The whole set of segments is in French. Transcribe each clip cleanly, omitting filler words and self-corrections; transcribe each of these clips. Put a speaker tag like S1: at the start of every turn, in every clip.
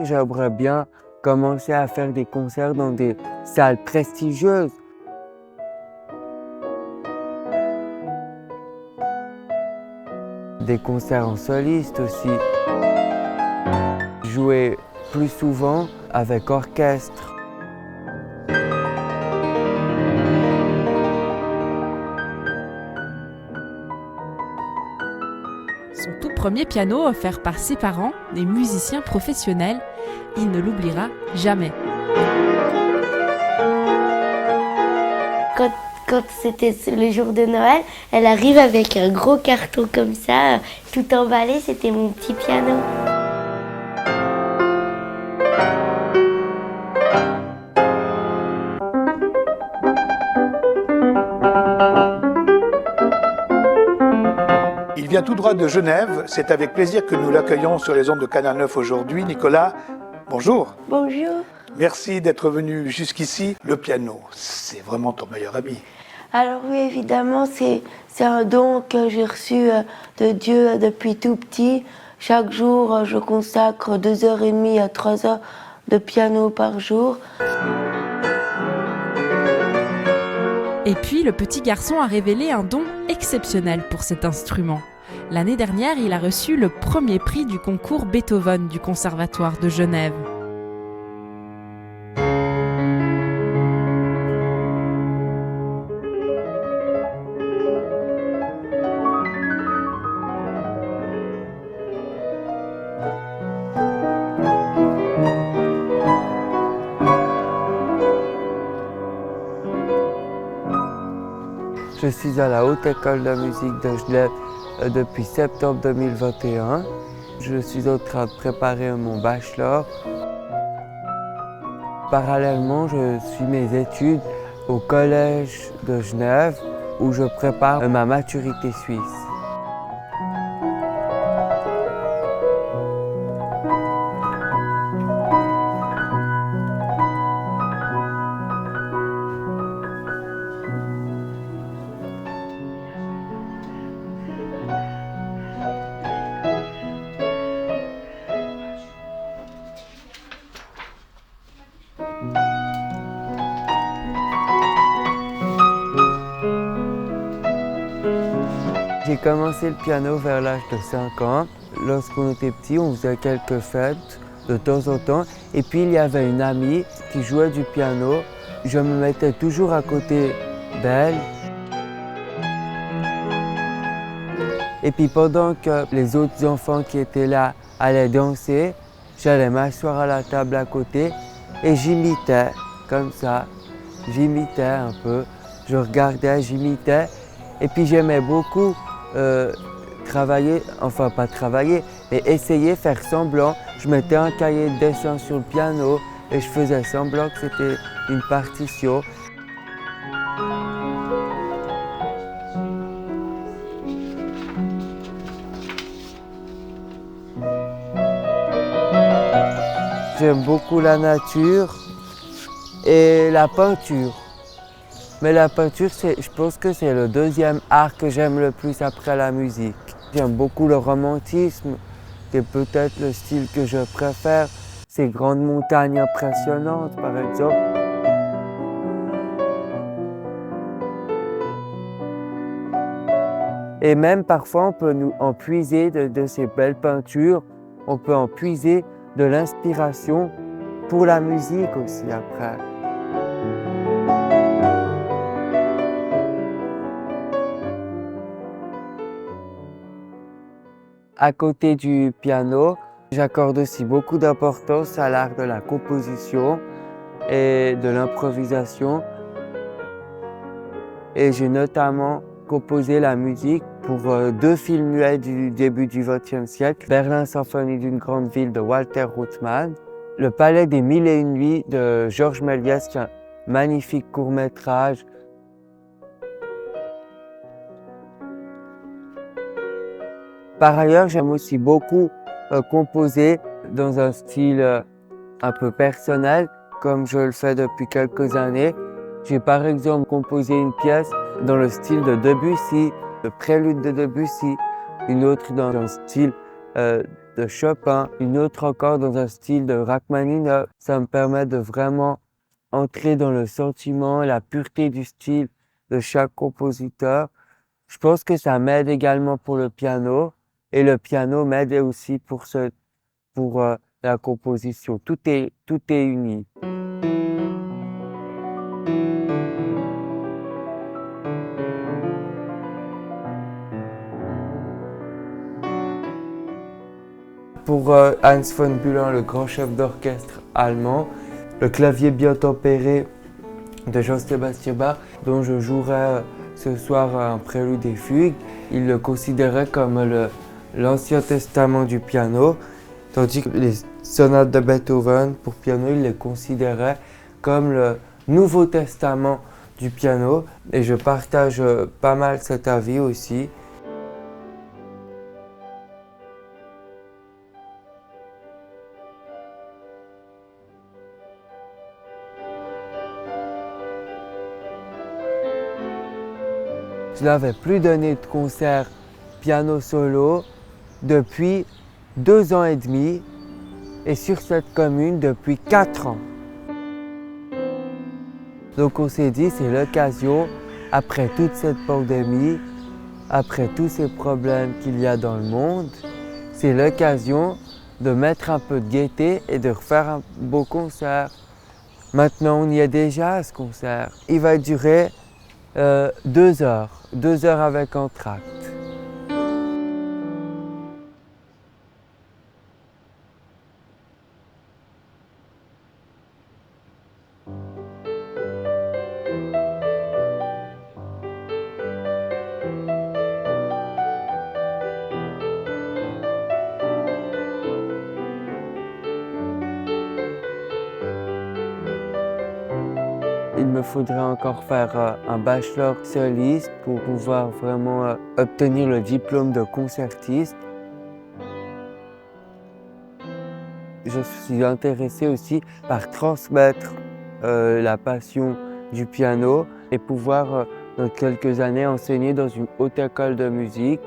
S1: J'aimerais bien commencer à faire des concerts dans des salles prestigieuses. Des concerts en soliste aussi. Jouer plus souvent avec orchestre.
S2: Son tout premier piano offert par ses parents, des musiciens professionnels, il ne l'oubliera jamais.
S3: Quand c'était le jour de Noël, elle arrive avec un gros carton comme ça, tout emballé, c'était mon petit piano.
S4: Il vient tout droit de Genève. C'est avec plaisir que nous l'accueillons sur les ondes de Canal 9 aujourd'hui. Nicolas, bonjour.
S3: Bonjour.
S4: Merci d'être venu jusqu'ici. Le piano, c'est vraiment ton meilleur ami.
S3: Alors oui, évidemment, c'est un don que j'ai reçu de Dieu depuis tout petit. Chaque jour, je consacre 2h30 à 3 heures de piano par jour.
S2: Et puis, le petit garçon a révélé un don exceptionnel pour cet instrument. L'année dernière, il a reçu le premier prix du concours Beethoven du Conservatoire de Genève.
S1: Je suis à la Haute École de musique de Genève depuis septembre 2021. Je suis en train de préparer mon bachelor. Parallèlement, je suis mes études au Collège de Genève où je prépare ma maturité suisse. J'ai commencé le piano vers l'âge de 5 ans. Lorsqu'on était petit, on faisait quelques fêtes de temps en temps. Et puis il y avait une amie qui jouait du piano. Je me mettais toujours à côté d'elle. Et puis pendant que les autres enfants qui étaient là allaient danser, j'allais m'asseoir à la table à côté et j'imitais comme ça. J'imitais un peu, je regardais, j'imitais. Et puis j'aimais beaucoup travailler, enfin pas travailler, mais essayer, faire semblant. Je mettais un cahier de dessin sur le piano et je faisais semblant que c'était une partition. J'aime beaucoup la nature et la peinture. Mais la peinture, je pense que c'est le deuxième art que j'aime le plus après la musique. J'aime beaucoup le romantisme, qui est peut-être le style que je préfère. Ces grandes montagnes impressionnantes, par exemple. Et même parfois, on peut en puiser de ces belles peintures. On peut en puiser de l'inspiration pour la musique aussi après. À côté du piano, j'accorde aussi beaucoup d'importance à l'art de la composition et de l'improvisation. Et j'ai notamment composé la musique pour 2 films muets du début du XXe siècle. Berlin, symphonie d'une grande ville de Walter Ruttmann. Le Palais des Mille et une nuits de Georges Méliès, qui est un magnifique court-métrage. Par ailleurs, j'aime aussi beaucoup composer dans un style un peu personnel, comme je le fais depuis quelques années. J'ai par exemple composé une pièce dans le style de Debussy, le prélude de Debussy, une autre dans un style de Chopin, une autre encore dans un style de Rachmaninoff. Ça me permet de vraiment entrer dans le sentiment, la pureté du style de chaque compositeur. Je pense que ça m'aide également pour le piano et le piano m'aide aussi pour la composition. Tout est uni. Pour Hans von Bülow, le grand chef d'orchestre allemand, le clavier bien tempéré de Jean-Sébastien Bach, dont je jouerai ce soir un prélude et fugue, il le considérait comme l'Ancien Testament du piano, tandis que les sonates de Beethoven pour piano, il les considérait comme le Nouveau Testament du piano, et je partage pas mal cet avis aussi. Je n'avais plus donné de concert piano solo depuis 2 ans et demi et sur cette commune depuis 4 ans. Donc on s'est dit c'est l'occasion, après toute cette pandémie, après tous ces problèmes qu'il y a dans le monde, c'est l'occasion de mettre un peu de gaieté et de refaire un beau concert. Maintenant on y est déjà à ce concert. Il va durer 2 heures avec entracte. Il me faudrait encore faire un bachelor soliste pour pouvoir vraiment obtenir le diplôme de concertiste. Je suis intéressé aussi par transmettre la passion du piano et pouvoir dans quelques années enseigner dans une haute école de musique.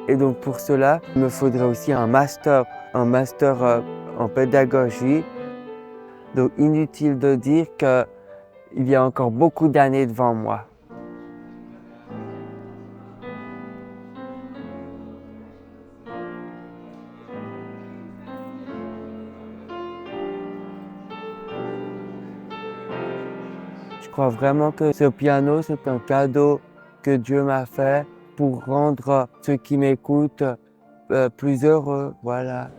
S1: Et donc pour cela, il me faudrait aussi un master en pédagogie. Donc inutile de dire qu'il y a encore beaucoup d'années devant moi. Je crois vraiment que ce piano, c'est un cadeau que Dieu m'a fait pour rendre ceux qui m'écoutent plus heureux. Voilà.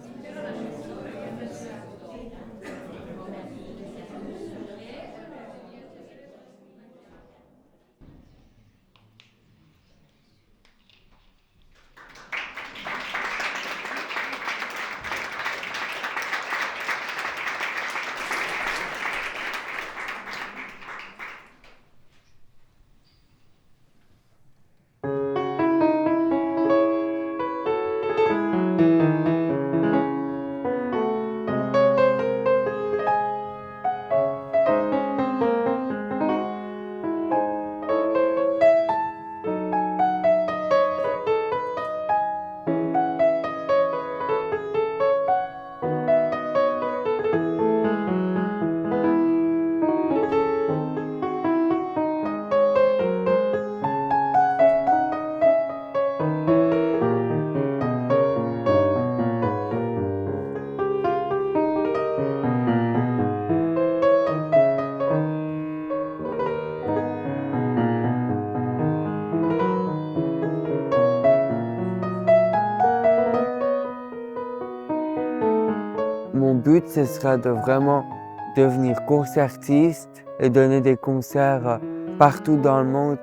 S1: Mon but, ce sera de vraiment devenir concertiste et donner des concerts partout dans le monde.